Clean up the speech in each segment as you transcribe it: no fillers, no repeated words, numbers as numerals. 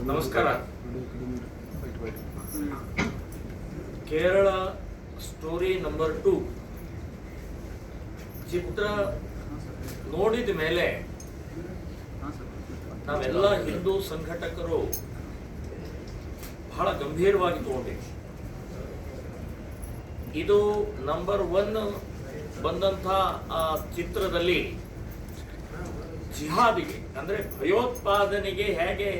ನಮಸ್ಕಾರ. Kerala story number 2 ಚಿತ್ರ ನೋಡಿದ ಮೇಲೆ ನಾವೆಲ್ಲ ಹಿಂದೂ ಸಂಘಟಕರು ಬಹಳ ಗಂಭೀರವಾಗಿ ತಗೊಂಡಿವಿ. ಇದು ನಂಬರ್ 1 ಬಂದಂಥ ಆ ಚಿತ್ರದಲ್ಲಿ ಜಿಹಾದಿಗೆ ಅಂದ್ರೆ ಭಯೋತ್ಪಾದನೆಗೆ ಹೇಗೆ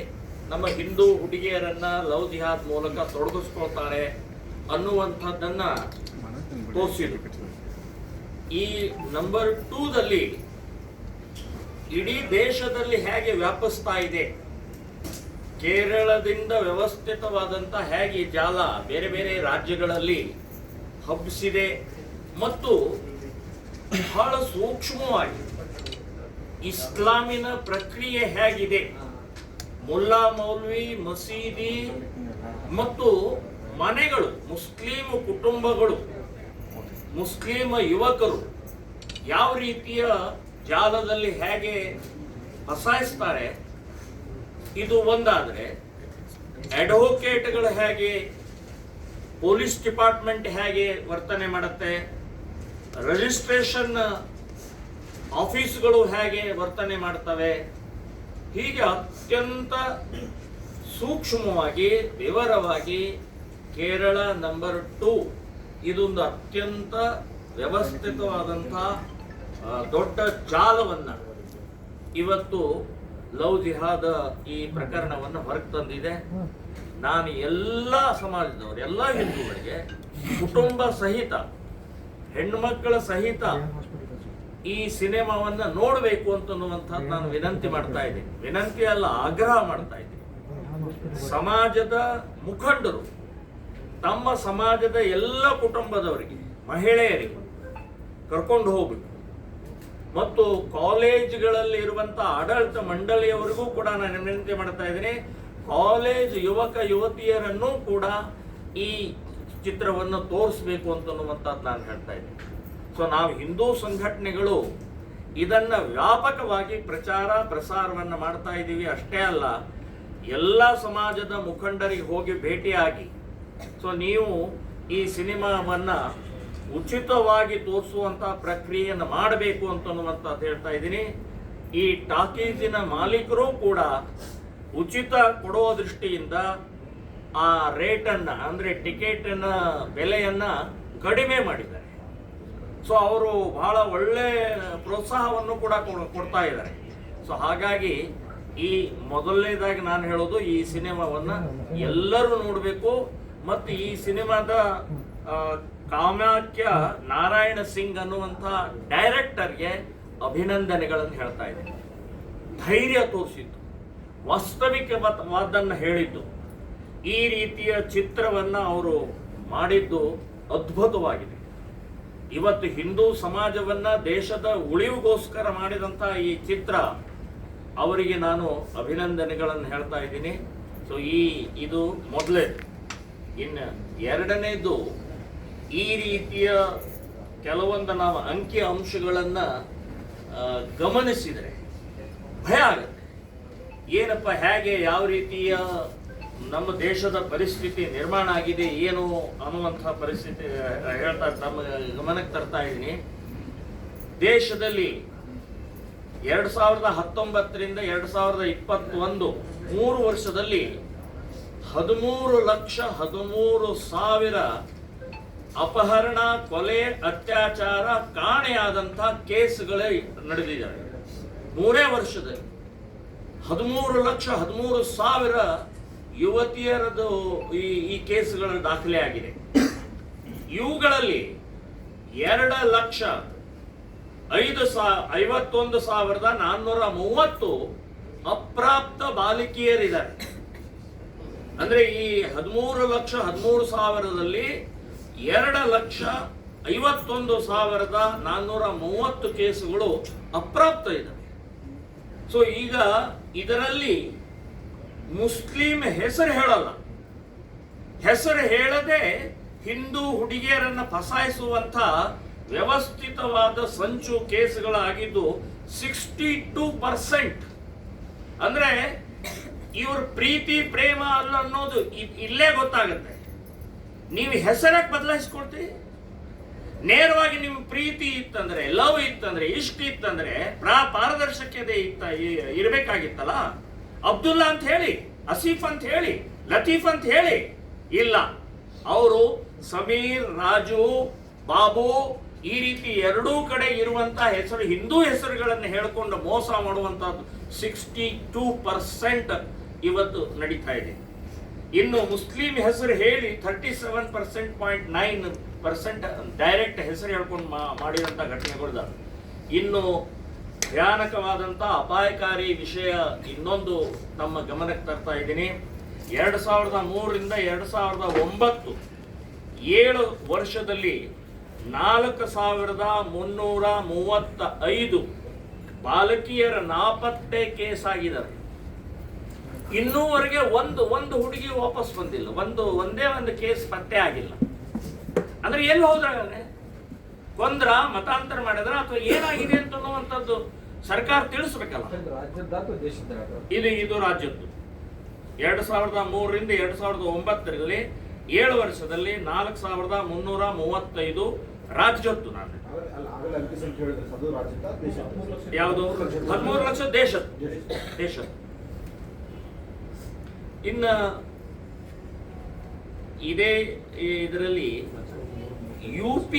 ನಮ್ಮ ಹಿಂದೂ ಹುಡುಗಿಯರನ್ನ ಲವ್ ಜಿಹಾದ್ ಮೂಲಕ ತೊಡಗಿಸ್ಕೊಳ್ತಾರೆ ಅನ್ನುವಂಥದ್ದನ್ನ ತೋರಿಸಿದ್ರು. ಈ ನಂಬರ್ 2ದಲ್ಲಿ ಇಡೀ ದೇಶದಲ್ಲಿ ಹೇಗೆ ವ್ಯಾಪಿಸ್ತಾ ಇದೆ, ಕೇರಳದಿಂದ ವ್ಯವಸ್ಥಿತವಾದಂಥ ಹೇಗೆ ಜಾಲ ಬೇರೆ ಬೇರೆ ರಾಜ್ಯಗಳಲ್ಲಿ ಹಬ್ಬಿಸಿದೆ ಮತ್ತು ಬಹಳ ಸೂಕ್ಷ್ಮವಾಗಿ ಇಸ್ಲಾಮಿನ ಪ್ರಕ್ರಿಯೆ ಹೇಗಿದೆ, ಮುಲ್ಲಾ ಮೌಲ್ವಿ ಮಸೀದಿ ಮತ್ತು ಮನೆಗಳು, ಮುಸ್ಲಿಂ ಕುಟುಂಬಗಳು, ಮುಸ್ಲಿಂ ಯುವಕರು ಯಾವ ರೀತಿಯ ಜಾಲದಲ್ಲಿ ಹೇಗೆ ಫಸಾಯಿಸ್ತಾರೆ ಇದು ಒಂದಾದರೆ, ಅಡ್ವೊಕೇಟ್ಗಳು ಹೇಗೆ, ಪೊಲೀಸ್ ಡಿಪಾರ್ಟ್ಮೆಂಟ್ ಹೇಗೆ ವರ್ತನೆ ಮಾಡುತ್ತೆ, ರಿಜಿಸ್ಟ್ರೇಷನ್ ಆಫೀಸ್ಗಳು ಹೇಗೆ ವರ್ತನೆ ಮಾಡ್ತವೆ, ಹೀಗೆ ಅತ್ಯಂತ ಸೂಕ್ಷ್ಮವಾಗಿ ವಿವರವಾಗಿ ಕೇರಳ ನಂಬರ್ 2 ಇದೊಂದು ಅತ್ಯಂತ ವ್ಯವಸ್ಥಿತವಾದಂಥ ದೊಡ್ಡ ಜಾಲವನ್ನ ಇವತ್ತು ಲವ್ ಜಿಹಾದ್ ಈ ಪ್ರಕರಣವನ್ನು ಹೊರಗೆ ತಂದಿದೆ. ನಾನು ಎಲ್ಲ ಸಮಾಜದವರು, ಎಲ್ಲ ಹಿಂದೂಗಳಿಗೆ ಕುಟುಂಬ ಸಹಿತ ಹೆಣ್ಮಕ್ಕಳ ಸಹಿತ ಈ ಸಿನಿಮಾವನ್ನ ನೋಡಬೇಕು ಅಂತನ್ನುವಂಥದ್ದು ನಾನು ವಿನಂತಿ ಮಾಡ್ತಾ ಇದ್ದೀನಿ. ವಿನಂತಿ ಅಲ್ಲ, ಆಗ್ರಹ ಮಾಡ್ತಾ ಇದ್ದೀನಿ. ಸಮಾಜದ ಮುಖಂಡರು ತಮ್ಮ ಸಮಾಜದ ಎಲ್ಲ ಕುಟುಂಬದವರಿಗೆ, ಮಹಿಳೆಯರಿಗೆ ಕರ್ಕೊಂಡು ಹೋಗ್ಬೇಕು ಮತ್ತು ಕಾಲೇಜ್ಗಳಲ್ಲಿ ಇರುವಂತ ಆಡಳಿತ ಮಂಡಳಿಯವರಿಗೂ ಕೂಡ ನಾನು ವಿನಂತಿ ಮಾಡ್ತಾ ಇದ್ದೀನಿ. ಕಾಲೇಜ್ ಯುವಕ ಯುವತಿಯರನ್ನು ಕೂಡ ಈ ಚಿತ್ರವನ್ನು ತೋರಿಸ್ಬೇಕು ಅಂತನ್ನುವಂಥದ್ದು ನಾನು ಹೇಳ್ತಾ ಇದ್ದೀನಿ. ಸೊ ನಾವು ಹಿಂದೂ ಸಂಘಟನೆಗಳು ಇದನ್ನ ವ್ಯಾಪಕವಾಗಿ ಪ್ರಸಾರವನ್ನು ಮಾಡ್ತಾ ಇದ್ದೀವಿ. ಅಷ್ಟೇ ಅಲ್ಲ, ಎಲ್ಲ ಸಮಾಜದ ಮುಖಂಡರಿಗೆ ಹೋಗಿ ಭೇಟಿಯಾಗಿ ಸೊ ನೀವು ಈ ಸಿನಿಮಾವನ್ನ ಉಚಿತವಾಗಿ ತೋರಿಸುವಂತ ಪ್ರಕ್ರಿಯೆಯನ್ನು ಮಾಡಬೇಕು ಅಂತನ್ನುವಂಥದ್ದು ಹೇಳ್ತಾ ಇದ್ದೀನಿ. ಈ ಟಾಕೀಸಿನ ಮಾಲೀಕರು ಕೂಡ ಉಚಿತ ಕೊಡುವ ದೃಷ್ಟಿಯಿಂದ ಆ ರೇಟನ್ನ ಅಂದ್ರೆ ಟಿಕೆಟಿನ ಬೆಲೆಯನ್ನ ಕಡಿಮೆ ಮಾಡಿದ್ದಾರೆ. ಸೊ ಅವರು ಬಹಳ ಒಳ್ಳೆ ಪ್ರೋತ್ಸಾಹವನ್ನು ಕೂಡ ಕೊಡ್ತಾ ಇದ್ದಾರೆ. ಸೊ ಹಾಗಾಗಿ ಈ ಮೊದಲನೇದಾಗಿ ನಾನು ಹೇಳೋದು, ಈ ಸಿನಿಮಾವನ್ನ ಎಲ್ಲರೂ ನೋಡಬೇಕು ಮತ್ತು ಈ ಸಿನಿಮಾದ ಕಾಮಾಖ್ಯ ನಾರಾಯಣ ಸಿಂಗ್ ಅನ್ನುವಂಥ ಡೈರೆಕ್ಟರ್ಗೆ ಅಭಿನಂದನೆಗಳನ್ನು ಹೇಳ್ತಾ ಇದ್ದೇನೆ. ಧೈರ್ಯ ತೋರಿಸಿದ್ದು, ವಾಸ್ತವಿಕವಾದನ್ನು ಹೇಳಿದ್ದು, ಈ ರೀತಿಯ ಚಿತ್ರವನ್ನ ಅವರು ಮಾಡಿದ್ದು ಅದ್ಭುತವಾಗಿದೆ. ಇವತ್ತು ಹಿಂದೂ ಸಮಾಜವನ್ನ ದೇಶದ ಉಳಿವಿಗೋಸ್ಕರ ಮಾಡಿದಂಥ ಈ ಚಿತ್ರ, ಅವರಿಗೆ ನಾನು ಅಭಿನಂದನೆಗಳನ್ನು ಹೇಳ್ತಾ ಇದ್ದೀನಿ. ಸೊ ಇದು ಮೊದಲನೇದು. ಇನ್ನು ಎರಡನೇದು, ಈ ರೀತಿಯ ಕೆಲವೊಂದು ನಾವು ಅಂಕಿ ಅಂಶಗಳನ್ನ ಗಮನಿಸಿದರೆ ಭಯ ಆಗುತ್ತೆ. ಏನಪ್ಪ, ಹೇಗೆ ಯಾವ ರೀತಿಯ ನಮ್ಮ ದೇಶದ ಪರಿಸ್ಥಿತಿ ನಿರ್ಮಾಣ ಆಗಿದೆ ಏನು ಅನ್ನುವಂಥ ಪರಿಸ್ಥಿತಿ ಹೇಳ್ತಾ ನಮ್ಮ ಗಮನಕ್ಕೆ ತರ್ತಾ ಇದ್ದೀನಿ. ದೇಶದಲ್ಲಿ 2019ರಿಂದ 2021 3 ವರ್ಷದಲ್ಲಿ 13,13,000 ಅಪಹರಣ, ಕೊಲೆ, ಅತ್ಯಾಚಾರ, ಕಾಣೆಯಾದಂಥ ಕೇಸ್ಗಳೇ ನಡೆದಿದ್ದಾವೆ. 3 ವರ್ಷದಲ್ಲಿ 13,13,000 ಯುವತಿಯರದು ಈ ಕೇಸ್ಗಳ ದಾಖಲೆ ಆಗಿದೆ. ಇವುಗಳಲ್ಲಿ 2,51,430 ಅಪ್ರಾಪ್ತ ಬಾಲಿಕೆಯರಿದ್ದಾರೆ. ಅಂದ್ರೆ ಈ 13,13,000ದಲ್ಲಿ 2,51,430 ಕೇಸುಗಳು ಅಪ್ರಾಪ್ತ ಇದ್ದಾವೆ. ಸೊ ಈಗ ಇದರಲ್ಲಿ ಮುಸ್ಲಿಂ ಹೆಸರು ಹೇಳಲ್ಲ, ಹೆಸರು ಹೇಳದೆ ಹಿಂದೂ ಹುಡುಗಿಯರನ್ನ ಫಸಾಯಿಸುವಂತ ವ್ಯವಸ್ಥಿತವಾದ ಸಂಚು ಕೇಸುಗಳಾಗಿದ್ದು 62%. ಅಂದ್ರೆ ಇವ್ರ ಪ್ರೀತಿ ಪ್ರೇಮ ಅಲ್ಲ ಅನ್ನೋದು ಇಲ್ಲೇ ಗೊತ್ತಾಗುತ್ತೆ. ನೀವು ಹೆಸರಕ್ಕೆ ಬದಲಾಯಿಸ್ಕೊಳ್ತೀವಿ. ನೇರವಾಗಿ ನಿಮ್ಮ ಪ್ರೀತಿ ಇತ್ತಂದ್ರೆ, ಲವ್ ಇತ್ತಂದ್ರೆ, ಇಷ್ಟ ಇತ್ತಂದ್ರೆ ಪಾರದರ್ಶಕತೆ ಇರಬೇಕಾಗಿತ್ತಲ್ಲ. ಅಬ್ದುಲ್ಲಾ ಅಂತ ಹೇಳಿ, ಆಸೀಫ್ ಅಂತ ಹೇಳಿ, ಲತೀಫ್ ಅಂತ ಹೇಳಿ. ಇಲ್ಲ, ಅವರು ಸಮೀರ್, ರಾಜು, ಬಾಬು ಈ ರೀತಿ ಎರಡೂ ಕಡೆ ಇರುವಂತ ಹೆಸರು, ಹಿಂದೂ ಹೆಸರುಗಳನ್ನು ಹೇಳ್ಕೊಂಡು ಮೋಸ ಮಾಡುವಂತಹದ್ದು 62% ಇವತ್ತು ನಡೀತಾ ಇದೆ. ಇನ್ನು ಮುಸ್ಲಿಂ ಹೆಸರು ಹೇಳಿ 37.9% ಡೈರೆಕ್ಟ್ ಹೆಸರು ಹೇಳ್ಕೊಂಡು ಮಾಡಿದಂತ ಘಟನೆಗಳಿದಾವೆ. ಇನ್ನು ಭಯಾನಕವಾದಂತ ಅಪಾಯಕಾರಿ ವಿಷಯ ಇನ್ನೊಂದು ನಮ್ಮ ಗಮನಕ್ಕೆ ತರ್ತಾ ಇದ್ದೀನಿ. 2003ರಿಂದ 2009 7 ವರ್ಷದಲ್ಲಿ 4335 ಬಾಲಕಿಯರ ನಾಪತ್ತೆ ಕೇಸ್ ಆಗಿದ್ದಾರೆ. ಇನ್ನೂವರೆಗೆ ಒಂದು ಹುಡುಗಿ ವಾಪಸ್ ಬಂದಿಲ್ಲ. ಒಂದೇ ಒಂದು ಕೇಸ್ ಪತ್ತೆ ಆಗಿಲ್ಲ. ಅಂದ್ರೆ ಎಲ್ಲಿ ಹೋದ್ರೆ ಕೊಂದ್ರ, ಮತಾಂತರ ಮಾಡಿದ್ರ ಅಥವಾ ಏನಾಗಿದೆ ಅಂತ ಅನ್ನುವಂಥದ್ದು ಸರ್ಕಾರ ತಿಳಿಸ್ಬೇಕಲ್ಲ. ಇದು ರಾಜ್ಯದ್ದು. 2003ರಿಂದ 2009ರಲ್ಲಿ 7 ವರ್ಷದಲ್ಲಿ 4335 ರಾಜ್ಯದ್ದು. ನಾನು ಯಾವುದು 13 ಲಕ್ಷ ದೇಶ. ಇನ್ನ ಇದೇ ಇದರಲ್ಲಿ UP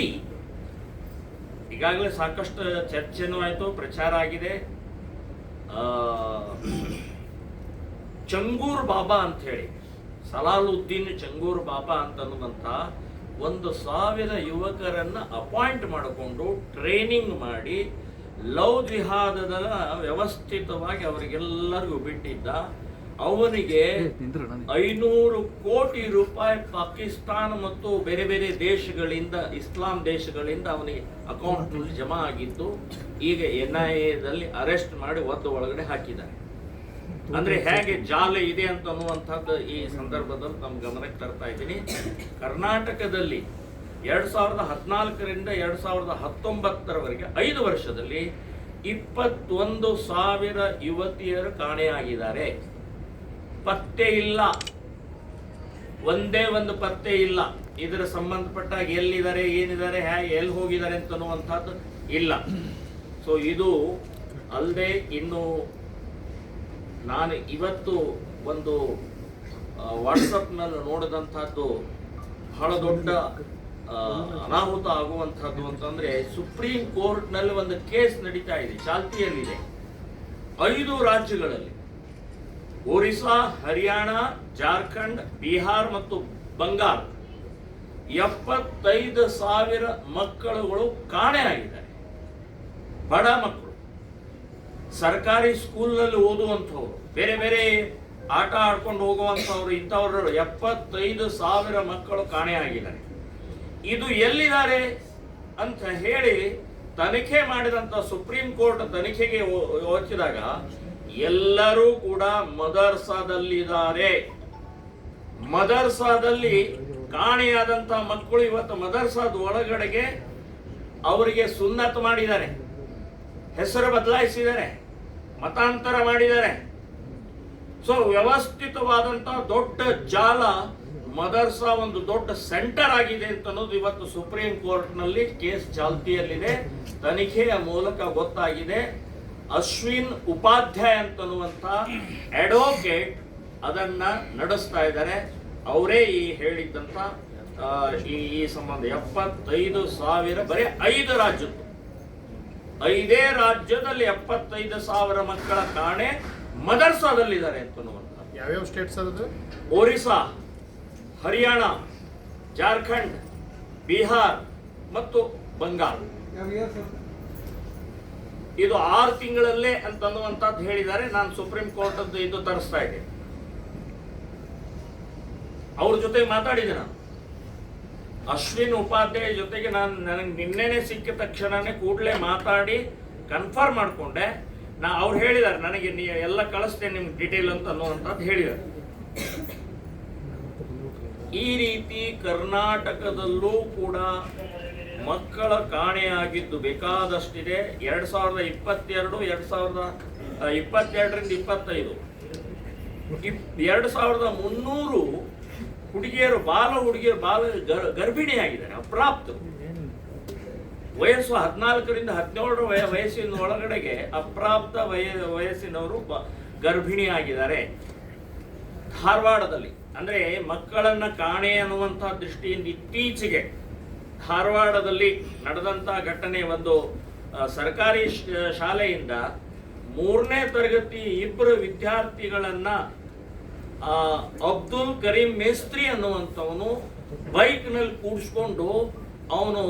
ಈಗಾಗಲೇ ಸಾಕಷ್ಟು ಚರ್ಚೆನೂ ಆಯಿತು, ಪ್ರಚಾರ ಆಗಿದೆ. ಚಂಗೂರ್ ಬಾಬಾ ಅಂತ ಹೇಳಿ, ಸಲಾಲುದ್ದೀನ್ ಚಂಗೂರ್ ಬಾಬಾ ಅಂತನ್ನುವಂಥ 1000 ಯುವಕರನ್ನ ಅಪಾಯಿಂಟ್ ಮಾಡಿಕೊಂಡು ಟ್ರೈನಿಂಗ್ ಮಾಡಿ ಲವ್ ಜಿಹಾದದ ವ್ಯವಸ್ಥಿತವಾಗಿ ಅವರಿಗೆಲ್ಲರಿಗೂ ಬಿಟ್ಟಿದ್ದ. ಅವನಿಗೆ 500 ಕೋಟಿ ರೂಪಾಯಿ ಪಾಕಿಸ್ತಾನ ಮತ್ತು ಬೇರೆ ಬೇರೆ ದೇಶಗಳಿಂದ, ಇಸ್ಲಾಂ ದೇಶಗಳಿಂದ ಅವನಿಗೆ ಅಕೌಂಟ್ನಲ್ಲಿ ಜಮಾ ಆಗಿದ್ದು ಈಗ NIAದಲ್ಲಿ ಅರೆಸ್ಟ್ ಮಾಡಿ ಒಳಗಡೆ ಹಾಕಿದ್ದಾರೆ. ಅಂದ್ರೆ ಹೇಗೆ ಜಾಲ ಇದೆ ಅಂತ ಅನ್ನುವಂಥದ್ದು ಈ ಸಂದರ್ಭದಲ್ಲಿ ನಮ್ಮ ಗಮನಕ್ಕೆ ತರ್ತಾ ಇದ್ದೀನಿ. ಕರ್ನಾಟಕದಲ್ಲಿ 2014ರಿಂದ 2019ರವರೆಗೆ 5 ವರ್ಷದಲ್ಲಿ 21,000 ಯುವತಿಯರು ಕಾಣೆಯಾಗಿದ್ದಾರೆ. ಪತ್ತೆ ಇಲ್ಲ, ಒಂದೇ ಒಂದು ಪತ್ತೆ ಇಲ್ಲ. ಇದರ ಸಂಬಂಧಪಟ್ಟಾಗ ಎಲ್ಲಿದ್ದಾರೆ, ಏನಿದ್ದಾರೆ, ಎಲ್ಲಿ ಹೋಗಿದ್ದಾರೆ ಅಂತ ಅನ್ನುವಂಥದ್ದು ಇಲ್ಲ. ಸೊ ಇದು ಅಲ್ಲದೆ ಇನ್ನು ನಾನು ಇವತ್ತು ಒಂದು ವಾಟ್ಸಪ್ನಲ್ಲಿ ನೋಡಿದಂಥದ್ದು ಬಹಳ ದೊಡ್ಡ ಅನಾಹುತ ಆಗುವಂಥದ್ದು ಅಂತಂದ್ರೆ, ಸುಪ್ರೀಂ ಕೋರ್ಟ್ನಲ್ಲಿ ಒಂದು ಕೇಸ್ ನಡೀತಾ ಇದೆ, ಚಾಲ್ತಿಯಲ್ಲಿದೆ. 5 ರಾಜ್ಯಗಳಲ್ಲಿ ಒರಿಸ್ಸಾ, ಹರಿಯಾಣ, ಜಾರ್ಖಂಡ್, ಬಿಹಾರ್ ಮತ್ತು ಬಂಗಾಲ್ 75,000 ಮಕ್ಕಳುಗಳು ಕಾಣೆಯಾಗಿದ್ದಾರೆ. ಬಡ ಮಕ್ಕಳು, ಸರ್ಕಾರಿ ಸ್ಕೂಲ್ನಲ್ಲಿ ಓದುವಂಥವ್ರು, ಬೇರೆ ಬೇರೆ ಆಟ ಆಡ್ಕೊಂಡು ಹೋಗುವಂಥವ್ರು, ಇಂಥವ್ರು 75,000 ಮಕ್ಕಳು ಕಾಣೆಯಾಗಿದ್ದಾರೆ. ಇದು ಎಲ್ಲಿದ್ದಾರೆ ಅಂತ ಹೇಳಿ ತನಿಖೆ ಮಾಡಿದಂಥ ಸುಪ್ರೀಂ ಕೋರ್ಟ್ ತನಿಖೆಗೆ ಹೋಚಿದಾಗ ಎಲ್ಲರೂ ಕೂಡ ಮದರ್ಸಾದಲ್ಲಿದ್ದಾರೆ. ಮದರ್ಸಾದಲ್ಲಿ ಕಾಣೆಯಾದಂಥ ಮಕ್ಕಳು ಇವತ್ತು ಮದರ್ಸಾದ ಒಳಗಡೆಗೆ ಅವರಿಗೆ ಸುನ್ನತ್ ಮಾಡಿದ್ದಾರೆ, ಹೆಸರು ಬದಲಾಯಿಸಿದ್ದಾರೆ, ಮತಾಂತರ ಮಾಡಿದ್ದಾರೆ. ಸೊ ವ್ಯವಸ್ಥಿತವಾದಂಥ ದೊಡ್ಡ ಜಾಲ ಮದರ್ಸಾ ಒಂದು ದೊಡ್ಡ ಸೆಂಟರ್ ಆಗಿದೆ ಅಂತ ಅನ್ನೋದು ಇವತ್ತು ಸುಪ್ರೀಂ ಕೋರ್ಟ್ನಲ್ಲಿ ಕೇಸ್ ಚಾಲ್ತಿಯಲ್ಲಿದೆ. ತನಿಖೆಯ ಮೂಲಕ ಗೊತ್ತಾಗಿದೆ. ಅಶ್ವಿನ್ ಉಪಾಧ್ಯಾಯ ಅಂತನ್ನುವಂಥ ಅಡ್ವೊಕೇಟ್ ಅದನ್ನ ನಡೆಸ್ತಾ ಇದ್ದಾರೆ. ಅವರೇ ಈ ಹೇಳಿದ್ದಂತ ಈ ಸಂಬಂಧ 75,000 ಬರೀ 5 ರಾಜ್ಯದ್ದು, 5 ರಾಜ್ಯದಲ್ಲಿ 75,000 ಮಕ್ಕಳ ಕಾಣೆ ಮದರ್ಸಾದಲ್ಲಿದ್ದಾರೆ ಅಂತನ್ನುವಂಥ. ಯಾವ್ಯಾವ ಸ್ಟೇಟ್ಸ್ ಅದು? ಒರಿಸ್ಸಾ, ಹರಿಯಾಣ, ಜಾರ್ಖಂಡ್, ಬಿಹಾರ್ ಮತ್ತು ಬಂಗಾಲ್. ಇದು 6 ತಿಂಗಳಲ್ಲೇ ಅಂತನ್ನುವಂಥದ್ದು ಹೇಳಿದ್ದಾರೆ. ನಾನು ಸುಪ್ರೀಂ ಕೋರ್ಟ್ ಅದು ಇದು ತರಿಸ್ತಾ ಇದ್ದೆ, ಅವ್ರ ಜೊತೆ ಮಾತಾಡಿದೆ. ನಾನು ಅಶ್ವಿನ್ ಉಪಾಧ್ಯಾಯ ಜೊತೆಗೆ ನನಗೆ ನಿನ್ನೆನೆ ಸಿಕ್ಕ ತಕ್ಷಣನೇ ಕೂಡಲೇ ಮಾತಾಡಿ ಕನ್ಫರ್ಮ್ ಮಾಡಿಕೊಂಡೆ. ಅವ್ರು ಹೇಳಿದ್ದಾರೆ ನನಗೆ ಎಲ್ಲ ಕಳಿಸ್ತೇನೆ ನಿಮ್ಗೆ ಡೀಟೇಲ್ ಅಂತ ಅನ್ನುವಂಥದ್ದು ಹೇಳಿದ್ದಾರೆ. ಈ ರೀತಿ ಕರ್ನಾಟಕದಲ್ಲೂ ಕೂಡ ಮಕ್ಕಳ ಕಾಣೆಯಾಗಿದ್ದು ಬೇಕಾದಷ್ಟಿದೆ. 2022, 2022ರಿಂದ 25 2300 ಹುಡುಗಿಯರು ಗರ್ಭಿಣಿಯಾಗಿದ್ದಾರೆ, ಅಪ್ರಾಪ್ತರು. ವಯಸ್ಸು 14ರಿಂದ 17 ವಯಸ್ಸಿನ ಒಳಗಡೆಗೆ ಅಪ್ರಾಪ್ತ ವಯಸ್ಸಿನವರು ಗರ್ಭಿಣಿಯಾಗಿದ್ದಾರೆ. ಧಾರವಾಡದಲ್ಲಿ ಅಂದ್ರೆ ಮಕ್ಕಳನ್ನ ಕಾಣೆ ಅನ್ನುವಂಥ ದೃಷ್ಟಿಯಿಂದ ಇತ್ತೀಚೆಗೆ ಧಾರವಾಡದಲ್ಲಿ ನಡೆದಂತ ಘಟನೆ. ಒಂದು ಸರ್ಕಾರಿ ಶಾಲೆಯಿಂದ 3ನೇ ತರಗತಿ 2 ವಿದ್ಯಾರ್ಥಿಗಳನ್ನ ಅಬ್ದುಲ್ ಕರೀಂ ಮೇಸ್ತ್ರಿ ಅನ್ನುವಂಥವನು ಬೈಕ್ನಲ್ಲಿ ಕೂಡಿಸ್ಕೊಂಡು ಅವನು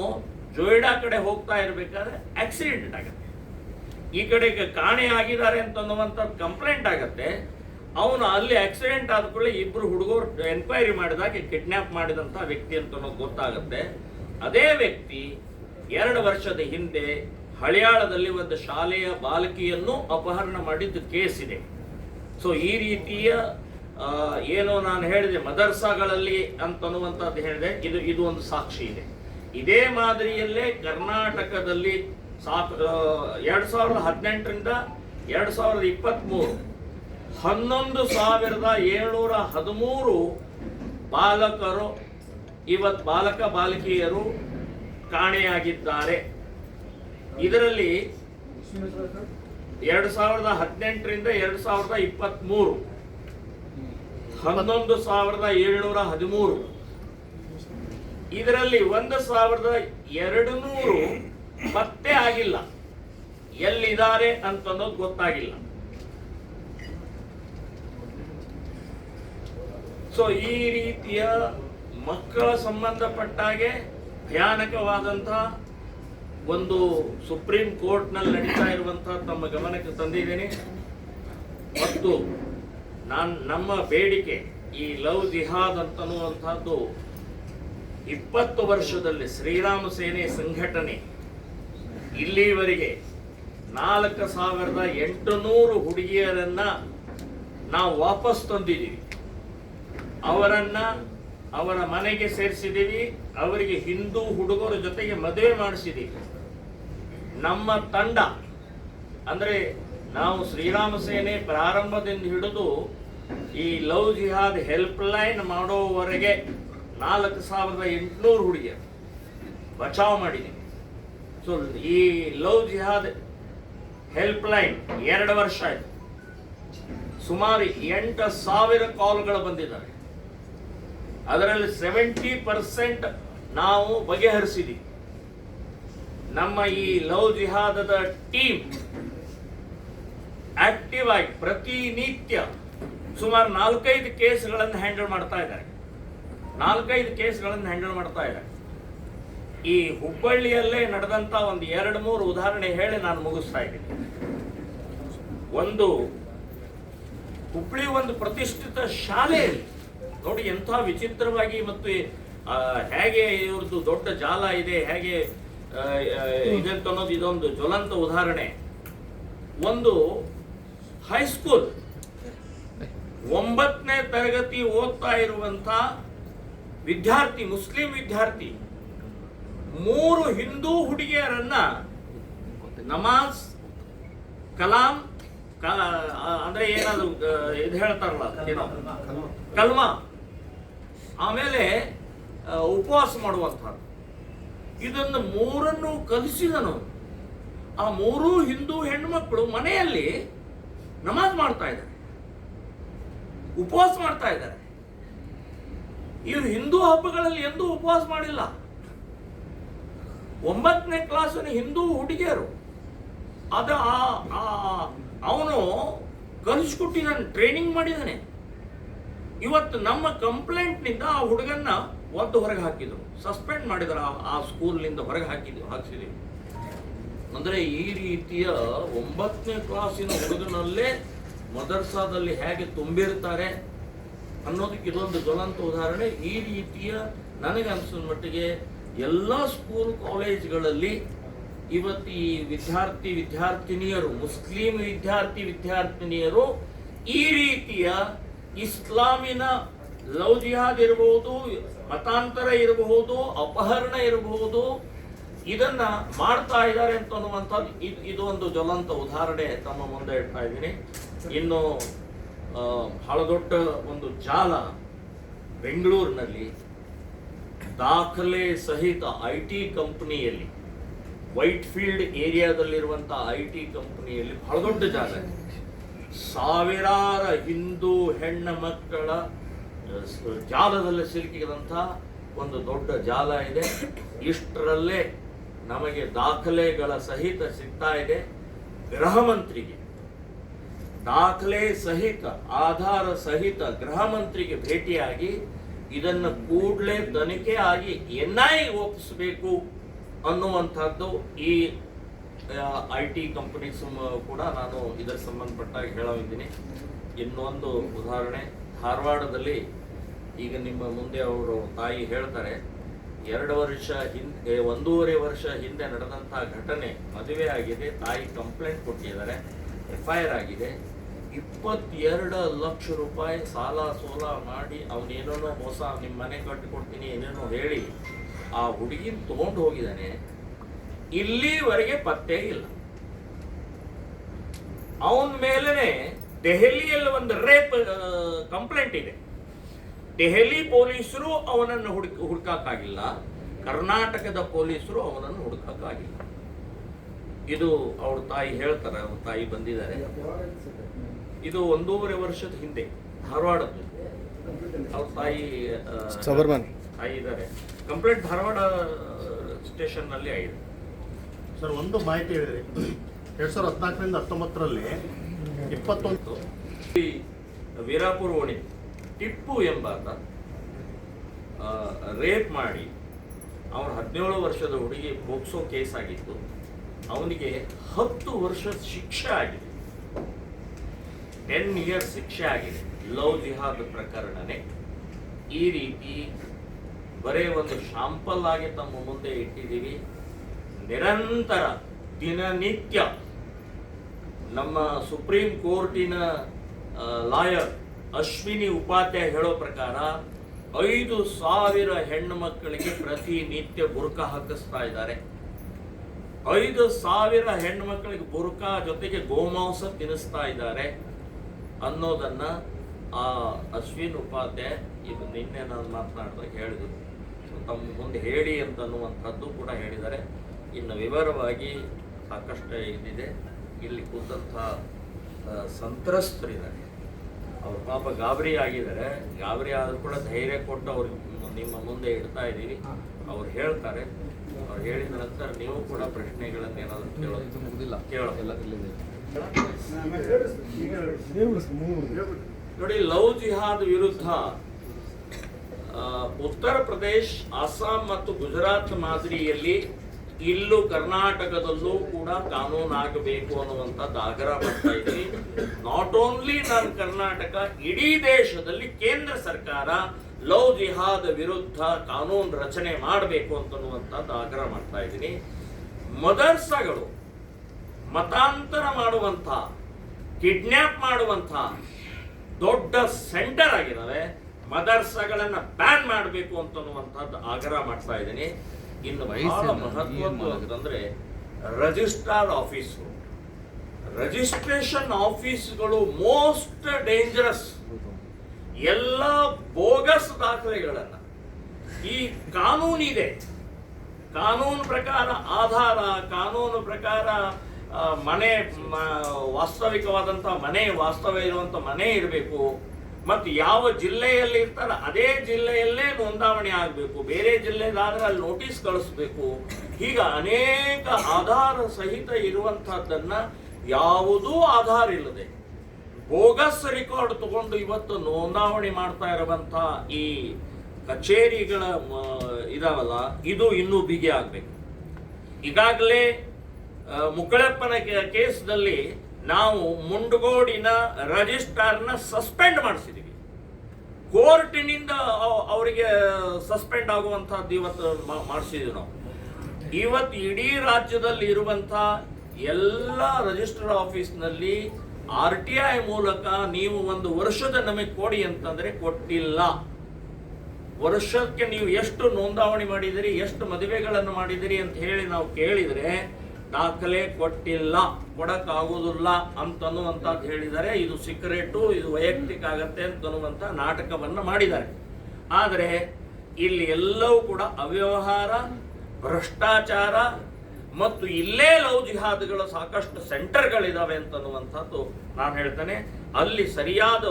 ಜೋಯಿಡಾ ಕಡೆ ಹೋಗ್ತಾ ಇರಬೇಕಾದ್ರೆ ಆಕ್ಸಿಡೆಂಟ್ ಆಗುತ್ತೆ. ಈ ಕಡೆಗೆ ಕಾಣೆ ಆಗಿದ್ದಾರೆ ಅಂತನ್ನುವಂಥದ್ದು ಕಂಪ್ಲೇಂಟ್ ಆಗತ್ತೆ. ಅವನು ಅಲ್ಲಿ ಆಕ್ಸಿಡೆಂಟ್ ಆದ ಕೂಡಲೇ 2 ಹುಡುಗರು ಎನ್ಕ್ವೈರಿ ಮಾಡಿದಾಗ ಕಿಡ್ನ್ಯಾಪ್ ಮಾಡಿದಂಥ ವ್ಯಕ್ತಿ ಅಂತ ಅನ್ನೋದು ಗೊತ್ತಾಗುತ್ತೆ. ಅದೇ ವ್ಯಕ್ತಿ 2 ವರ್ಷದ ಹಿಂದೆ ಹಳಿಯಾಳದಲ್ಲಿ ಒಂದು ಶಾಲೆಯ ಬಾಲಕಿಯನ್ನು ಅಪಹರಣ ಮಾಡಿದ್ದು ಕೇಸ್ ಇದೆ. ಸೊ ಈ ರೀತಿಯ ಏನೋ ನಾನು ಹೇಳಿದೆ ಮದರ್ಸಾಗಳಲ್ಲಿ ಅಂತನ್ನುವಂಥದ್ದು ಹೇಳಿದೆ, ಇದು ಒಂದು ಸಾಕ್ಷಿ ಇದೆ. ಇದೇ ಮಾದರಿಯಲ್ಲೇ ಕರ್ನಾಟಕದಲ್ಲಿ 2018ರಿಂದ 2023 11,713 ಬಾಲಕರು ಬಾಲಕ ಬಾಲಕಿಯರು ಕಾಣೆಯಾಗಿದ್ದಾರೆ. ಇದರಲ್ಲಿ 2018ರಿಂದ 2023 11,713. ಇದರಲ್ಲಿ 1,200 ಪತ್ತೆ ಆಗಿಲ್ಲ, ಎಲ್ಲಿದ್ದಾರೆ ಅಂತನ್ನೋದು ಗೊತ್ತಾಗಿಲ್ಲ. ಸೊ ಈ ರೀತಿಯ ಮಕ್ಕಳ ಸಂಬಂಧಪಟ್ಟಾಗೆ ಭಯಾನಕವಾದಂತಹ ಒಂದು ಸುಪ್ರೀಂ ಕೋರ್ಟ್ನಲ್ಲಿ ನಡೀತಾ ಇರುವಂತಹ ತಮ್ಮ ಗಮನಕ್ಕೆ ತಂದಿದ್ದೇನೆ. ಮತ್ತು ನಮ್ಮ ಬೇಡಿಕೆ ಈ ಲವ್ ಜಿಹಾದ್ ಅಂತನ್ನುವಂಥದ್ದು 20 ವರ್ಷದಲ್ಲಿ ಶ್ರೀರಾಮ ಸೇನೆ ಸಂಘಟನೆ ಇಲ್ಲಿವರೆಗೆ 4,800 ಹುಡುಗಿಯರನ್ನ ನಾವು ವಾಪಸ್ ತಂದಿದ್ದೀವಿ. ಅವರ ಮನೆಗೆ ಸೇರಿಸಿದ್ದೀವಿ. ಅವರಿಗೆ ಹಿಂದೂ ಹುಡುಗರ ಜೊತೆಗೆ ಮದುವೆ ಮಾಡಿಸಿದ್ದೀವಿ. ನಮ್ಮ ತಂಡ ಅಂದ್ರೆ ನಾವು ಶ್ರೀರಾಮ ಸೇನೆ ಪ್ರಾರಂಭದಿಂದ ಹಿಡಿದು ಈ ಲವ್ ಜಿಹಾದ್ ಹೆಲ್ಪ್ ಲೈನ್ ಮಾಡೋವರೆಗೆ 4,800 ಹುಡುಗಿಯರು ಬಚಾವ್ ಮಾಡಿದ್ದೀವಿ. ಸೊ ಈ ಲವ್ ಜಿಹಾದ್ ಹೆಲ್ಪ್ ಲೈನ್ 2 ವರ್ಷ ಆಯ್ತು. ಸುಮಾರು 8,000 ಕಾಲ್ಗಳು ಬಂದಿದ್ದಾರೆ. ಅದರಲ್ಲಿ 70% ನಾವು ಬಗೆಹರಿಸಿದ್ದೀವಿ. ನಮ್ಮ ಈ ಲವ್ ಜಿಹಾದದ ಟೀಮ್ ಆಕ್ಟಿವ್ ಆಗಿ ಪ್ರತಿನಿತ್ಯ ಸುಮಾರು 4-5 ಕೇಸ್ಗಳನ್ನು ಹ್ಯಾಂಡಲ್ ಮಾಡ್ತಾ ಇದ್ದಾರೆ. 4-5 ಕೇಸ್ಗಳನ್ನು ಹ್ಯಾಂಡಲ್ ಮಾಡ್ತಾ ಇದ್ದಾರೆ. ಈ ಹುಬ್ಬಳ್ಳಿಯಲ್ಲೇ ನಡೆದಂತ ಒಂದು 2-3 ಉದಾಹರಣೆ ಹೇಳಿ ನಾನು ಮುಗಿಸ್ತಾ ಇದ್ದೀನಿ. ಹುಬ್ಬಳ್ಳಿ ಒಂದು ಪ್ರತಿಷ್ಠಿತ ಶಾಲೆಯಲ್ಲಿ ನೋಡಿ ಎಂಥ ವಿಚಿತ್ರವಾಗಿ ಮತ್ತು ಹೇಗೆ ಇವ್ರದ್ದು ದೊಡ್ಡ ಜಾಲ ಇದೆ, ಹೇಗೆ ಇದೆ ಅಂತ ಅನ್ನೋದು ಇದೊಂದು ಜ್ವಲಂತ ಉದಾಹರಣೆ. ಒಂದು ಹೈಸ್ಕೂಲ್ 9ನೇ ತರಗತಿ ಓದ್ತಾ ಇರುವಂತ ವಿದ್ಯಾರ್ಥಿ, ಮುಸ್ಲಿಂ ವಿದ್ಯಾರ್ಥಿ, 3 ಹಿಂದೂ ಹುಡುಗಿಯರನ್ನ ನಮಾಜ್, ಕಲಾಂ ಅಂದ್ರೆ ಏನಾದ್ರು ಇದು ಹೇಳ್ತಾರಲ್ಲ ಏನೋ ಕಲ್ಮಾ, ಆಮೇಲೆ ಉಪವಾಸ ಮಾಡುವಂಥದ್ದು, ಇದನ್ನು 3 ಕಲಿಸಿದನು. ಆ 3 ಹಿಂದೂ ಹೆಣ್ಮಕ್ಳು ಮನೆಯಲ್ಲಿ ನಮಾಜ್ ಮಾಡ್ತಾ ಇದ್ದಾರೆ, ಉಪವಾಸ ಮಾಡ್ತಾ ಇದ್ದಾರೆ. ಇವರು ಹಿಂದೂ ಹಬ್ಬಗಳಲ್ಲಿ ಎಂದೂ ಉಪವಾಸ ಮಾಡಿಲ್ಲ. 9ನೇ ಕ್ಲಾಸಿನ ಹಿಂದೂ ಹುಡುಗಿಯರು ಅವನು ಕಲಿಸ್ಕೊಟ್ಟಿದ್ದಾನೆ, ಟ್ರೈನಿಂಗ್ ಮಾಡಿದ್ದಾನೆ. ಇವತ್ತು ನಮ್ಮ ಕಂಪ್ಲೇಂಟ್ನಿಂದ ಆ ಹುಡುಗನ್ನ ಒದ್ದು ಹೊರಗೆ ಹಾಕಿದ್ರು, ಸಸ್ಪೆಂಡ್ ಮಾಡಿದ್ರು, ಆ ಸ್ಕೂಲ್ನಿಂದ ಹೊರಗೆ ಹಾಕಿಸಿದ್ವಿ. ಅಂದ್ರೆ ಈ ರೀತಿಯ 9ನೇ ಕ್ಲಾಸಿನ ಹುಡುಗನಲ್ಲೇ ಮದರ್ಸಾದಲ್ಲಿ ಹೇಗೆ ತುಂಬಿರ್ತಾರೆ ಅನ್ನೋದಕ್ಕೆ ಇದೊಂದು ಜ್ವಲಂತ ಉದಾಹರಣೆ. ಈ ರೀತಿಯ ನನಗೆ ಅನಿಸಿದ ಮಟ್ಟಿಗೆ ಎಲ್ಲ ಸ್ಕೂಲ್ ಕಾಲೇಜ್ಗಳಲ್ಲಿ ಇವತ್ತು ಈ ವಿದ್ಯಾರ್ಥಿನಿಯರು, ಮುಸ್ಲಿಂ ವಿದ್ಯಾರ್ಥಿನಿಯರು ಈ ರೀತಿಯ ಇಸ್ಲಾಮಿನ ಲವ್ ಜಿಹಾದ್ ಇರಬಹುದು, ಮತಾಂತರ ಇರಬಹುದು, ಅಪಹರಣ ಇರಬಹುದು, ಇದನ್ನ ಮಾಡ್ತಾ ಇದ್ದಾರೆ ಅಂತ ಅನ್ನುವಂಥದ್ದು ಇದು ಒಂದು ಜ್ವಲಂತ ಉದಾಹರಣೆ ತಮ್ಮ ಮುಂದೆ ಇಡ್ತಾ ಇದ್ದೀನಿ. ಇನ್ನು ಬಹಳ ದೊಡ್ಡ ಒಂದು ಜಾಲ ಬೆಂಗಳೂರಿನಲ್ಲಿ ದಾಖಲೆ ಸಹಿತ IT ಕಂಪನಿಯಲ್ಲಿ, ವೈಟ್ ಫೀಲ್ಡ್ ಏರಿಯಾದಲ್ಲಿರುವಂಥ IT ಕಂಪನಿಯಲ್ಲಿ ಬಹಳ ದೊಡ್ಡ ಜಾಗ ಇದೆ. ಸಾವಿರಾರು ಹಿಂದೂ ಹೆಣ್ಣು ಮಕ್ಕಳ ಜಾಲದಲ್ಲಿ ಸಿಲುಕಿದಂಥ ಒಂದು ದೊಡ್ಡ ಜಾಲ ಇದೆ. ಇಷ್ಟರಲ್ಲೇ ನಮಗೆ ದಾಖಲೆಗಳ ಸಹಿತ ಸಿಗ್ತಾ ಇದೆ. ಗೃಹ ಮಂತ್ರಿಗೆ ದಾಖಲೆ ಸಹಿತ, ಆಧಾರ ಸಹಿತ ಗೃಹ ಮಂತ್ರಿಗೆ ಭೇಟಿಯಾಗಿ ಇದನ್ನು ಕೂಡಲೇ ತನಿಖೆ ಆಗಿ NI ಒಪ್ಪಿಸಬೇಕು ಅನ್ನುವಂಥದ್ದು ಈ IT ಕಂಪನೀಸ್ ಕೂಡ ನಾನು ಇದರ ಸಂಬಂಧಪಟ್ಟಾಗಿ ಹೇಳಿದ್ದೀನಿ. ಇನ್ನೊಂದು ಉದಾಹರಣೆ, ಧಾರವಾಡದಲ್ಲಿ ಈಗ ನಿಮ್ಮ ಮುಂದೆ ಅವರು ತಾಯಿ ಹೇಳ್ತಾರೆ, 1.5 ವರ್ಷ ಹಿಂದೆ ನಡೆದಂಥ ಘಟನೆ, ಮದುವೆ ಆಗಿದೆ, ತಾಯಿ ಕಂಪ್ಲೇಂಟ್ ಕೊಟ್ಟಿದ್ದಾರೆ, FIR ಆಗಿದೆ. 22 ಲಕ್ಷ ರೂಪಾಯಿ ಸಾಲ ಸೋಲ ಮಾಡಿ ಅವನೇನೋ ಮೋಸ, ನಿಮ್ಮ ಮನೆ ಕಟ್ಟಿಕೊಡ್ತೀನಿ ಏನೇನೋ ಹೇಳಿ ಆ ಹುಡುಗಿನ ತಗೊಂಡು ಹೋಗಿದ್ದಾನೆ. ಇಲ್ಲಿವರೆಗೆ ಪತ್ತೆ ಇಲ್ಲ. ಅವನ ಮೇಲೇನೆ ದೆಹಲಿಯಲ್ಲಿ ಒಂದು ರೇಪ್ ಕಂಪ್ಲೇಂಟ್ ಇದೆ. ದೆಹಲಿ ಪೊಲೀಸರು ಅವನನ್ನು ಹುಡುಕಾಗಿಲ್ಲ, ಕರ್ನಾಟಕದ ಪೊಲೀಸರು ಅವನನ್ನು ಹುಡುಕಾಗಿಲ್ಲ. ಇದು ಅವ್ರ ತಾಯಿ ಹೇಳ್ತಾರೆ, ಅವ್ರ ತಾಯಿ ಬಂದಿದ್ದಾರೆ. ಇದು 1.5 ವರ್ಷದ ಹಿಂದೆ ಧಾರವಾಡದ್ದು. ಅವ್ರ ತಾಯಿ ಇದ್ದಾರೆ. ಕಂಪ್ಲೇಂಟ್ ಧಾರವಾಡ ಸ್ಟೇಷನ್ ನಲ್ಲಿ ಆಗಿದೆ. ಸರ್, ಒಂದು ಮಾಹಿತಿ ಹೇಳಿದ್ರಿ, 2014ರಿಂದ 19ರಲ್ಲಿ 21 ವೀರಾಪುರ ಓಣಿ ಟಿಪ್ಪು ಎಂಬಾತ ರೇಪ್ ಮಾಡಿ ಅವನು 17 ವರ್ಷದ ಹುಡುಗಿ ಪೋಕ್ಸೋ ಕೇಸ್ ಆಗಿತ್ತು. ಅವನಿಗೆ 10 ವರ್ಷದ ಶಿಕ್ಷೆ ಆಗಿದೆ, 10 ಇಯರ್ಸ್ ಶಿಕ್ಷೆ ಆಗಿದೆ. ಲವ್ ಜಿಹಾದ್ ಪ್ರಕರಣನೇ. ಈ ರೀತಿ ಬರೇ ಒಂದು ಶಾಂಪಲ್ ಆಗಿ ತಮ್ಮ ಮುಂದೆ ಇಟ್ಟಿದ್ದೀವಿ. ನಿರಂತರ ದಿನನಿತ್ಯ ನಮ್ಮ ಸುಪ್ರೀಂ ಕೋರ್ಟಿನ ಲಾಯರ್ ಅಶ್ವಿನಿ ಉಪಾಧ್ಯಾಯ ಹೇಳೋ ಪ್ರಕಾರ 5,000 ಹೆಣ್ಣು ಮಕ್ಕಳಿಗೆ ಪ್ರತಿನಿತ್ಯ ಬುರ್ಕಾ ಹಾಕಿಸ್ತಾ ಇದ್ದಾರೆ. 5,000 ಹೆಣ್ಣು ಮಕ್ಕಳಿಗೆ ಬುರ್ಕಾ ಜೊತೆಗೆ ಗೋಮಾಂಸ ತಿನ್ನಿಸ್ತಾ ಇದ್ದಾರೆ ಅನ್ನೋದನ್ನ ಆ ಅಶ್ವಿನ್ ಉಪಾಧ್ಯಾಯ ಇದು ನಿನ್ನೆ ನಾನು ಮಾತನಾಡಿದಾಗ ಹೇಳಿದ್ರು. ತಮ್ಮ ಮುಂದೆ ಹೇಳಿ ಅಂತನ್ನುವಂಥದ್ದು ಕೂಡ ಹೇಳಿದ್ದಾರೆ. ಇನ್ನು ವಿವರವಾಗಿ ಸಾಕಷ್ಟು ಇದಿದೆ. ಇಲ್ಲಿ ಕೂತಂಥ ಸಂತ್ರಸ್ತರಿದ್ದಾರೆ, ಅವ್ರ ಪಾಪ ಗಾಬರಿ ಆಗಿದ್ದಾರೆ. ಗಾಬರಿ ಆದರೂ ಕೂಡ ಧೈರ್ಯ ಕೊಟ್ಟು ಅವ್ರಿಗೆ ನಿಮ್ಮ ಮುಂದೆ ಇಡ್ತಾ ಇದ್ದೀವಿ. ಅವ್ರು ಹೇಳ್ತಾರೆ. ಅವ್ರು ಹೇಳಿದ ನಂತರ ನೀವು ಕೂಡ ಪ್ರಶ್ನೆಗಳನ್ನು ಏನಾದರೂ ನೋಡಿ, ಲವ್ ಜಿಹಾದ್ ವಿರುದ್ಧ ಉತ್ತರ ಪ್ರದೇಶ್, ಅಸ್ಸಾಂ ಮತ್ತು ಗುಜರಾತ್ ಮಾದರಿಯಲ್ಲಿ ಇಲ್ಲೂ ಕರ್ನಾಟಕದಲ್ಲೂ ಕೂಡ ಕಾನೂನಾಗಬೇಕು ಅನ್ನುವಂಥದ್ದು ಆಗ್ರಹ ಮಾಡ್ತಾ ಇದ್ದೀನಿ. ನಾಟ್ ಓನ್ಲಿ ನಾನು ಕರ್ನಾಟಕ, ಇಡೀ ದೇಶದಲ್ಲಿ ಕೇಂದ್ರ ಸರ್ಕಾರ ಲವ್ ಜಿಹಾದ್ ವಿರುದ್ಧ ಕಾನೂನು ರಚನೆ ಮಾಡಬೇಕು ಅಂತನ್ನುವಂಥದ್ದು ಆಗ್ರಹ ಮಾಡ್ತಾ ಇದ್ದೀನಿ. ಮದರ್ಸಾಗಳು ಮತಾಂತರ ಮಾಡುವಂಥ, ಕಿಡ್ನ್ಯಾಪ್ ಮಾಡುವಂಥ ದೊಡ್ಡ ಸೆಂಟರ್ ಆಗಿದ್ದಾವೆ. ಮದರ್ಸಾಗಳನ್ನ ಬ್ಯಾನ್ ಮಾಡಬೇಕು ಅಂತನ್ನುವಂಥದ್ದು ಆಗ್ರಹ ಮಾಡ್ತಾ ಇದ್ದೀನಿ. ಇನ್ನು ಬಹಳ ಮಹತ್ವದ್ದು ಅಂತಂದ್ರೆ ರಿಜಿಸ್ಟ್ರಾರ್ ಆಫೀಸು, ರಿಜಿಸ್ಟ್ರೇಷನ್ ಆಫೀಸ್ಗಳು ಮೋಸ್ಟ್ ಡೇಂಜರಸ್. ಎಲ್ಲ ಬೋಗಸ್ ದಾಖಲೆಗಳನ್ನ, ಈ ಕಾನೂನಿದೆ, ಕಾನೂನು ಪ್ರಕಾರ ಆಧಾರ, ಕಾನೂನು ಪ್ರಕಾರ ಮನೆ ವಾಸ್ತವಿಕವಾದಂಥ ಮನೆ, ವಾಸ್ತವ ಇರುವಂಥ ಮನೆ ಇರಬೇಕು. ಮತ್ತು ಯಾವ ಜಿಲ್ಲೆಯಲ್ಲಿ ಇರ್ತಾರೆ ಅದೇ ಜಿಲ್ಲೆಯಲ್ಲೇ ನೋಂದಾವಣಿ ಆಗಬೇಕು. ಬೇರೆ ಜಿಲ್ಲೆದಾದ್ರೆ ಅಲ್ಲಿ ನೋಟಿಸ್ ಕಳಿಸ್ಬೇಕು. ಹೀಗ ಅನೇಕ ಆಧಾರ ಸಹಿತ ಇರುವಂತಹದ್ದನ್ನ ಯಾವುದೂ ಆಧಾರ ಇಲ್ಲದೆ ಬೋಗಸ್ ರೆಕಾರ್ಡ್ ತಗೊಂಡು ಇವತ್ತು ನೋಂದಾವಣಿ ಮಾಡ್ತಾ ಇರುವಂತ ಈ ಕಚೇರಿಗಳ ಇದಾವಲ್ಲ, ಇದು ಇನ್ನೂ ಬಿಗಿ ಆಗ್ಬೇಕು. ಈಗಾಗಲೇ ಮುಕ್ಕಳಪ್ಪನ ಕೇಸ್ದಲ್ಲಿ ನಾವು ಮುಂಡಗೋಡಿನ ರಿಜಿಸ್ಟ್ರಾರ್ನ ಸಸ್ಪೆಂಡ್ ಮಾಡಿಸಿದ್ದೀವಿ. ಕೋರ್ಟಿನಿಂದ ಅವರಿಗೆ ಸಸ್ಪೆಂಡ್ ಆಗುವಂತಹದ್ದು ಇವತ್ತು ಮಾಡಿಸಿದ್ವಿ ನಾವು. ಇವತ್ತು ಇಡೀ ರಾಜ್ಯದಲ್ಲಿ ಇರುವಂಥ ಎಲ್ಲ ರಿಜಿಸ್ಟರ್ ಆಫೀಸ್ನಲ್ಲಿ RTI ಮೂಲಕ ನೀವು 1 ವರ್ಷದ ನಮಗೆ ಕೊಡಿ ಅಂತಂದ್ರೆ ಕೊಟ್ಟಿಲ್ಲ. ವರ್ಷಕ್ಕೆ ನೀವು ಎಷ್ಟು ನೋಂದಾವಣಿ ಮಾಡಿದಿರಿ, ಎಷ್ಟು ಮದುವೆಗಳನ್ನು ಮಾಡಿದಿರಿ ಅಂತ ಹೇಳಿ ನಾವು ಕೇಳಿದರೆ ದಾಖಲೆ ಕೊಟ್ಟಿಲ್ಲ, ಕೊಡಕ್ಕಾಗುವುದಿಲ್ಲ ಅಂತನ್ನುವಂಥದ್ದು ಹೇಳಿದ್ದಾರೆ. ಇದು ಸೀಕ್ರೆಟು, ಇದು ವೈಯಕ್ತಿಕ ಆಗತ್ತೆ ಅಂತನ್ನುವಂಥ ನಾಟಕವನ್ನು ಮಾಡಿದ್ದಾರೆ. ಆದರೆ ಇಲ್ಲಿ ಎಲ್ಲವೂ ಕೂಡ ಅವ್ಯವಹಾರ, ಭ್ರಷ್ಟಾಚಾರ ಮತ್ತು ಇಲ್ಲೇ ಲವ್ ಜಿಹಾದ್ಗಳ ಸಾಕಷ್ಟು ಸೆಂಟರ್ಗಳಿದಾವೆ ಅಂತನ್ನುವಂಥದ್ದು ನಾನು ಹೇಳ್ತೇನೆ. ಅಲ್ಲಿ ಸರಿಯಾದ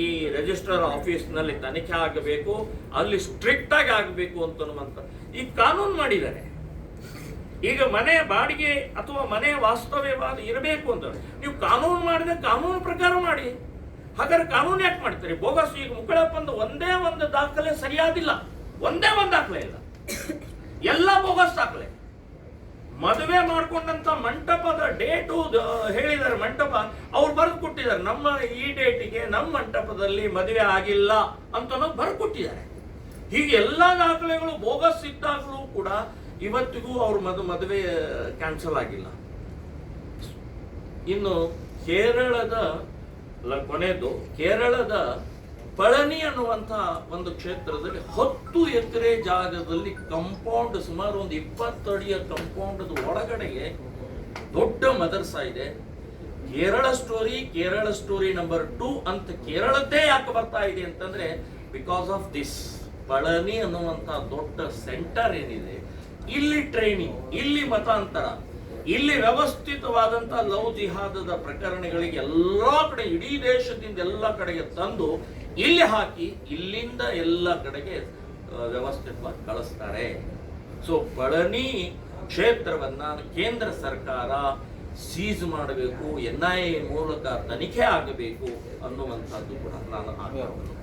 ಈ ರಿಜಿಸ್ಟ್ರಾರ್ ಆಫೀಸ್ನಲ್ಲಿ ತನಿಖೆ ಆಗಬೇಕು, ಅಲ್ಲಿ ಸ್ಟ್ರಿಕ್ಟ್ ಆಗಿ ಆಗಬೇಕು ಅಂತನ್ನುವಂಥ ಈ ಕಾನೂನು ಮಾಡಿದ್ದಾರೆ. ಈಗ ಮನೆ ಬಾಡಿಗೆ ಅಥವಾ ಮನೆ ವಾಸ್ತವ್ಯವಾದ ಇರಬೇಕು ಅಂತ ನೀವು ಕಾನೂನು ಮಾಡಿದ್ರೆ ಕಾನೂನು ಪ್ರಕಾರ ಮಾಡಿ. ಹಾಗಾದ್ರೆ ಕಾನೂನು ಯಾಕೆ ಮಾಡ್ತೀರಿ? ಬೋಗಸ್. ಈಗ ಮುಕ್ಕಳಪ್ಪಂದು ಒಂದೇ ಒಂದು ದಾಖಲೆ ಸರಿಯಾದಿಲ್ಲ, ಒಂದೇ ಒಂದು ದಾಖಲೆ ಇಲ್ಲ, ಎಲ್ಲ ಬೋಗಸ್ ದಾಖಲೆ. ಮದುವೆ ಮಾಡ್ಕೊಂಡಂತ ಮಂಟಪದ ಡೇಟು ಹೇಳಿದ್ದಾರೆ, ಮಂಟಪ ಅವ್ರು ಬರೆದು ಕೊಟ್ಟಿದ್ದಾರೆ, ನಮ್ಮ ಈ ಡೇಟಿಗೆ ನಮ್ಮ ಮಂಟಪದಲ್ಲಿ ಮದುವೆ ಆಗಿಲ್ಲ ಅಂತ ಬರೆದು ಕೊಟ್ಟಿದ್ದಾರೆ. ಹೀಗೆ ಎಲ್ಲ ದಾಖಲೆಗಳು ಬೋಗಸ್ ಇದ್ದಾಗಲೂ ಕೂಡ ಇವತ್ತಿಗೂ ಅವ್ರ ಮದುವೆ ಕ್ಯಾನ್ಸಲ್ ಆಗಿಲ್ಲ. ಇನ್ನು ಕೇರಳದ ಕೊನೆಯದು, ಕೇರಳದ ಪಳನಿ ಅನ್ನುವಂಥ ಒಂದು ಕ್ಷೇತ್ರದಲ್ಲಿ 10 ಎಕರೆ ಜಾಗದಲ್ಲಿ ಕಂಪೌಂಡ್, ಸುಮಾರು ಒಂದು 20 ಅಡಿಯ ಕಂಪೌಂಡ್ ಒಳಗಡೆಗೆ ದೊಡ್ಡ ಮದರ್ಸಾ ಇದೆ. ಕೇರಳ ಸ್ಟೋರಿ ನಂಬರ್ 2 ಅಂತ ಕೇರಳದ್ದೇ ಯಾಕೆ ಬರ್ತಾ ಇದೆ ಅಂತಂದ್ರೆ ಬಿಕಾಸ್ ಆಫ್ ದಿಸ್. ಪಳನಿ ಅನ್ನುವಂಥ ದೊಡ್ಡ ಸೆಂಟರ್ ಏನಿದೆ, ಇಲ್ಲಿ ಟ್ರೈನಿಂಗ್, ಇಲ್ಲಿ ಮತಾಂತರ, ಇಲ್ಲಿ ವ್ಯವಸ್ಥಿತವಾದಂಥ ಲವ್ ಜಿಹಾದದ ಪ್ರಕರಣಗಳಿಗೆ ಎಲ್ಲ ಕಡೆ, ಇಡೀ ದೇಶದಿಂದ ಎಲ್ಲ ಕಡೆಗೆ ತಂದು ಇಲ್ಲಿ ಹಾಕಿ ಇಲ್ಲಿಂದ ಎಲ್ಲ ಕಡೆಗೆ ವ್ಯವಸ್ಥಿತವಾಗಿ ಕಳಿಸ್ತಾರೆ. ಸೊ ಪಳನಿ ಕ್ಷೇತ್ರವನ್ನ ಕೇಂದ್ರ ಸರ್ಕಾರ ಸೀಸ್ ಮಾಡಬೇಕು, NIA ಮೂಲಕ ತನಿಖೆ ಆಗಬೇಕು ಅನ್ನುವಂಥದ್ದು ಕೂಡ ನಾನು ಆಗ್ರಹವನ್ನು